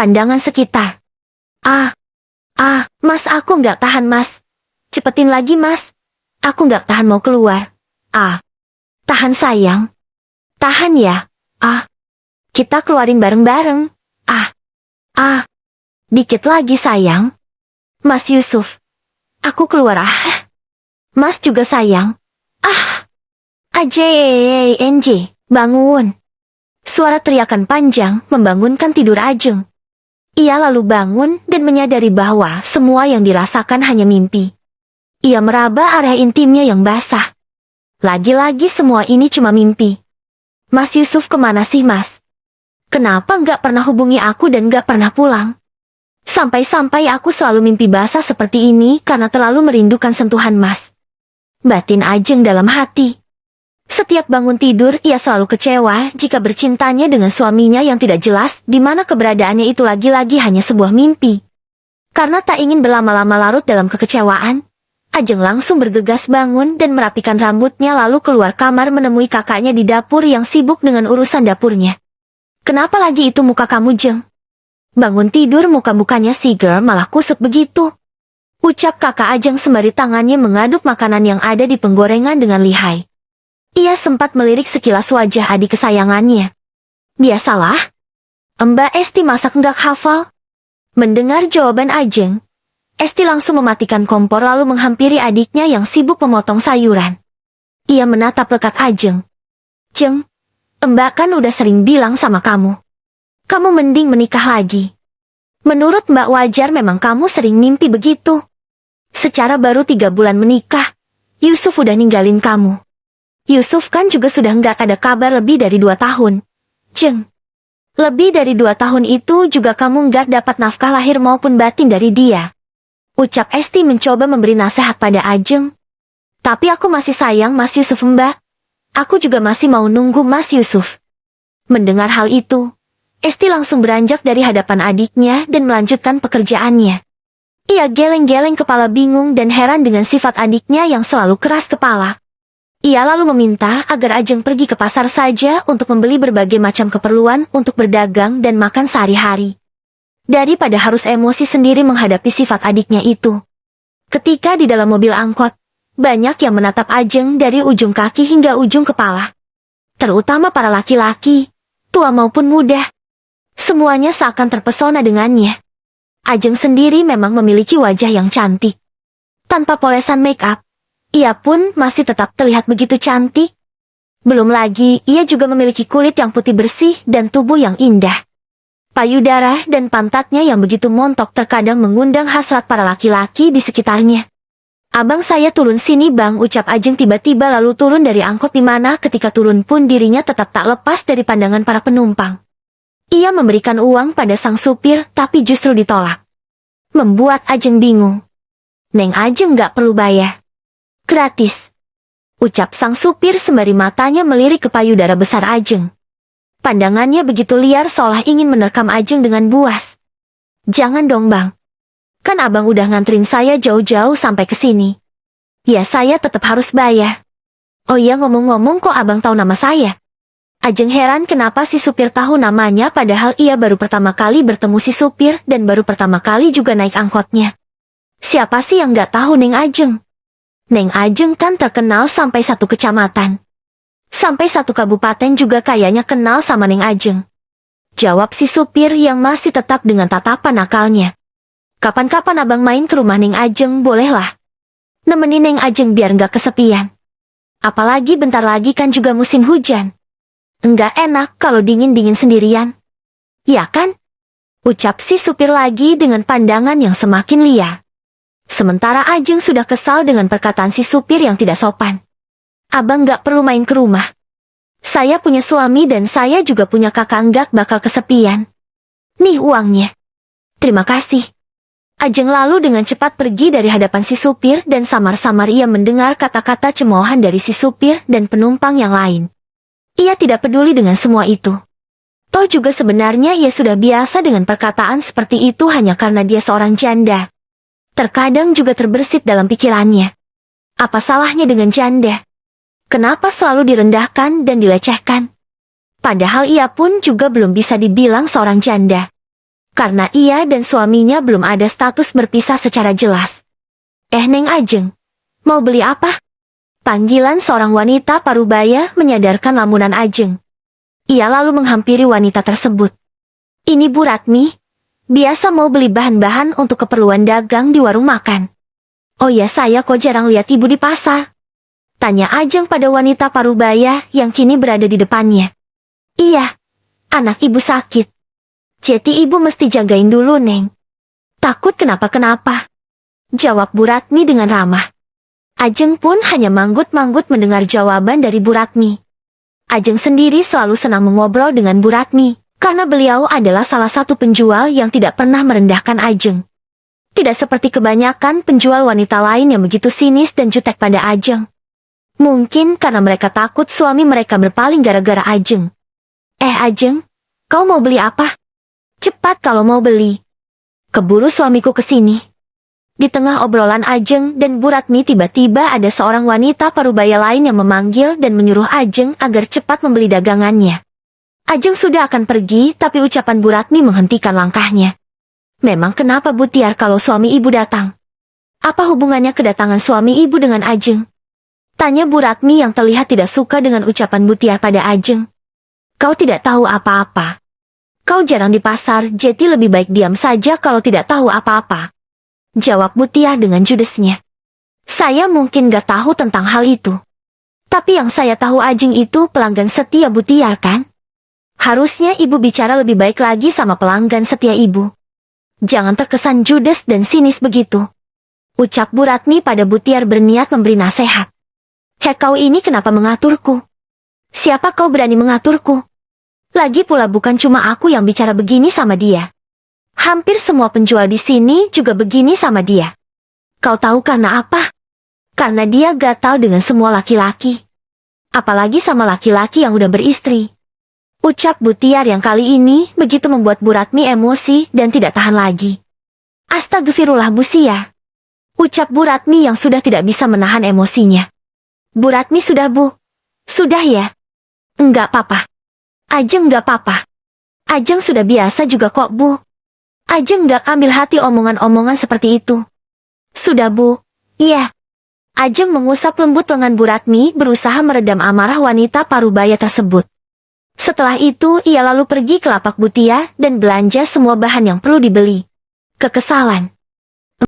pandangan sekitar. Mas, aku nggak tahan, Mas. Cepetin lagi, Mas. Aku nggak tahan mau keluar. Tahan sayang. Tahan ya. Kita keluarin bareng-bareng. Dikit lagi sayang. Mas Yusuf. Aku keluar. Mas juga sayang. AJNJ, bangun. Suara teriakan panjang membangunkan tidur Ajeng. Ia lalu bangun dan menyadari bahwa semua yang dirasakan hanya mimpi. Ia meraba area intimnya yang basah. Lagi-lagi semua ini cuma mimpi. Mas Yusuf kemana sih, Mas? Kenapa nggak pernah hubungi aku dan nggak pernah pulang? Sampai-sampai aku selalu mimpi basah seperti ini karena terlalu merindukan sentuhan Mas. Batin Ajeng dalam hati. Setiap bangun tidur ia selalu kecewa jika bercintanya dengan suaminya yang tidak jelas di mana keberadaannya itu lagi-lagi hanya sebuah mimpi. Karena tak ingin berlama-lama larut dalam kekecewaan, Ajeng langsung bergegas bangun dan merapikan rambutnya lalu keluar kamar menemui kakaknya di dapur yang sibuk dengan urusan dapurnya. Kenapa lagi itu muka kamu, Jeng? Bangun tidur muka-mukanya si girl malah kusut begitu. Ucap kakak Ajeng sembari tangannya mengaduk makanan yang ada di penggorengan dengan lihai. Ia sempat melirik sekilas wajah adik kesayangannya. Biasalah. Mbak Esti masak nggak hafal? Mendengar jawaban Ajeng, Esti langsung mematikan kompor lalu menghampiri adiknya yang sibuk memotong sayuran. Ia menatap lekat Ajeng. Jeng, Mbak kan udah sering bilang sama kamu. Kamu mending menikah lagi. Menurut Mbak wajar memang kamu sering mimpi begitu. Secara baru 3 bulan menikah, Yusuf udah ninggalin kamu. Yusuf kan juga sudah nggak ada kabar lebih dari 2 tahun. Jeng, lebih dari 2 tahun itu juga kamu nggak dapat nafkah lahir maupun batin dari dia. Ucap Esti mencoba memberi nasihat pada Ajeng. Tapi aku masih sayang Mas Yusuf, Mbak. Aku juga masih mau nunggu Mas Yusuf. Mendengar hal itu, Esti langsung beranjak dari hadapan adiknya dan melanjutkan pekerjaannya. Ia geleng-geleng kepala bingung dan heran dengan sifat adiknya yang selalu keras kepala. Ia lalu meminta agar Ajeng pergi ke pasar saja untuk membeli berbagai macam keperluan untuk berdagang dan makan sehari-hari. Daripada harus emosi sendiri menghadapi sifat adiknya itu. Ketika di dalam mobil angkot, banyak yang menatap Ajeng dari ujung kaki hingga ujung kepala. Terutama para laki-laki, tua maupun muda. Semuanya seakan terpesona dengannya. Ajeng sendiri memang memiliki wajah yang cantik. Tanpa polesan make up, ia pun masih tetap terlihat begitu cantik. Belum lagi, ia juga memiliki kulit yang putih bersih dan tubuh yang indah. Payudara dan pantatnya yang begitu montok terkadang mengundang hasrat para laki-laki di sekitarnya. Abang saya turun sini bang, ucap Ajeng tiba-tiba lalu turun dari angkot di mana ketika turun pun dirinya tetap tak lepas dari pandangan para penumpang. Ia memberikan uang pada sang supir tapi justru ditolak. Membuat Ajeng bingung. Neng Ajeng nggak perlu bayar. Gratis. Ucap sang supir sembari matanya melirik ke payudara besar Ajeng. Pandangannya begitu liar seolah ingin menerkam Ajeng dengan buas. Jangan dong bang. Kan abang udah nganterin saya jauh-jauh sampai ke sini. Ya saya tetap harus bayar. Oh iya ngomong-ngomong kok abang tahu nama saya? Ajeng heran kenapa si supir tahu namanya padahal ia baru pertama kali bertemu si supir dan baru pertama kali juga naik angkotnya. Siapa sih yang nggak tahu Neng Ajeng? Neng Ajeng kan terkenal sampai 1 kecamatan. Sampai 1 kabupaten juga kayaknya kenal sama Neng Ajeng. Jawab si supir yang masih tetap dengan tatapan nakalnya. Kapan-kapan abang main ke rumah Neng Ajeng bolehlah. Nemenin Neng Ajeng biar nggak kesepian. Apalagi bentar lagi kan juga musim hujan. Enggak enak kalau dingin-dingin sendirian. Ya kan? Ucap si supir lagi dengan pandangan yang semakin liar. Sementara Ajeng sudah kesal dengan perkataan si supir yang tidak sopan. Abang nggak perlu main ke rumah. Saya punya suami dan saya juga punya kakak, nggak bakal kesepian. Nih uangnya. Terima kasih. Ajeng lalu dengan cepat pergi dari hadapan si supir dan samar-samar ia mendengar kata-kata cemoohan dari si supir dan penumpang yang lain. Ia tidak peduli dengan semua itu. Toh juga sebenarnya ia sudah biasa dengan perkataan seperti itu hanya karena dia seorang janda. Terkadang juga terbersit dalam pikirannya. Apa salahnya dengan janda? Kenapa selalu direndahkan dan dilecehkan? Padahal ia pun juga belum bisa dibilang seorang janda. Karena ia dan suaminya belum ada status berpisah secara jelas. Neng Ajeng, mau beli apa? Panggilan seorang wanita parubaya menyadarkan lamunan Ajeng. Ia lalu menghampiri wanita tersebut. Ini Bu Ratmi, biasa mau beli bahan-bahan untuk keperluan dagang di warung makan. Oh ya, saya kok jarang lihat ibu di pasar. Tanya Ajeng pada wanita parubaya yang kini berada di depannya. Iya, anak ibu sakit. Jadi ibu mesti jagain dulu, Neng. Takut kenapa-kenapa. Jawab Bu Ratmi dengan ramah. Ajeng pun hanya manggut-manggut mendengar jawaban dari Bu Ratmi. Ajeng sendiri selalu senang mengobrol dengan Bu Ratmi, karena beliau adalah salah satu penjual yang tidak pernah merendahkan Ajeng. Tidak seperti kebanyakan penjual wanita lain yang begitu sinis dan jutek pada Ajeng. Mungkin karena mereka takut suami mereka berpaling gara-gara Ajeng. Ajeng, kau mau beli apa? Cepat kalau mau beli. Keburu suamiku kesini. Di tengah obrolan Ajeng dan Bu Ratmi tiba-tiba ada seorang wanita parubaya lain yang memanggil dan menyuruh Ajeng agar cepat membeli dagangannya. Ajeng sudah akan pergi, tapi ucapan Bu Ratmi menghentikan langkahnya. Memang kenapa Bu Tiar kalau suami ibu datang? Apa hubungannya kedatangan suami ibu dengan Ajeng? Tanya Bu Ratmi yang terlihat tidak suka dengan ucapan Bu Tiar pada Ajeng. Kau tidak tahu apa-apa. Kau jarang di pasar, jadi lebih baik diam saja kalau tidak tahu apa-apa. Jawab Bu Tiar dengan judesnya. Saya mungkin gak tahu tentang hal itu. Tapi yang saya tahu Ajeng itu pelanggan setia Bu Tiar kan? Harusnya ibu bicara lebih baik lagi sama pelanggan setia ibu. Jangan terkesan judes dan sinis begitu. Ucap Bu Ratmi pada Bu Tiar berniat memberi nasihat. Kau ini kenapa mengaturku? Siapa kau berani mengaturku? Lagi pula bukan cuma aku yang bicara begini sama dia. Hampir semua penjual di sini juga begini sama dia. Kau tahu karena apa? Karena dia gatal dengan semua laki-laki. Apalagi sama laki-laki yang udah beristri. Ucap Bu Tiar yang kali ini begitu membuat Bu Ratmi emosi dan tidak tahan lagi. Astagfirullah Bu Sia. Ucap Bu Ratmi yang sudah tidak bisa menahan emosinya. Bu Ratmi sudah Bu. Sudah ya. Enggak apa-apa. Ajeng enggak apa-apa. Ajeng sudah biasa juga kok Bu. Ajeng enggak ambil hati omongan-omongan seperti itu. Sudah Bu. Iya. Ajeng mengusap lembut lengan Bu Ratmi berusaha meredam amarah wanita parubaya tersebut. Setelah itu ia lalu pergi ke lapak Bu Tiar dan belanja semua bahan yang perlu dibeli. Kekesalan.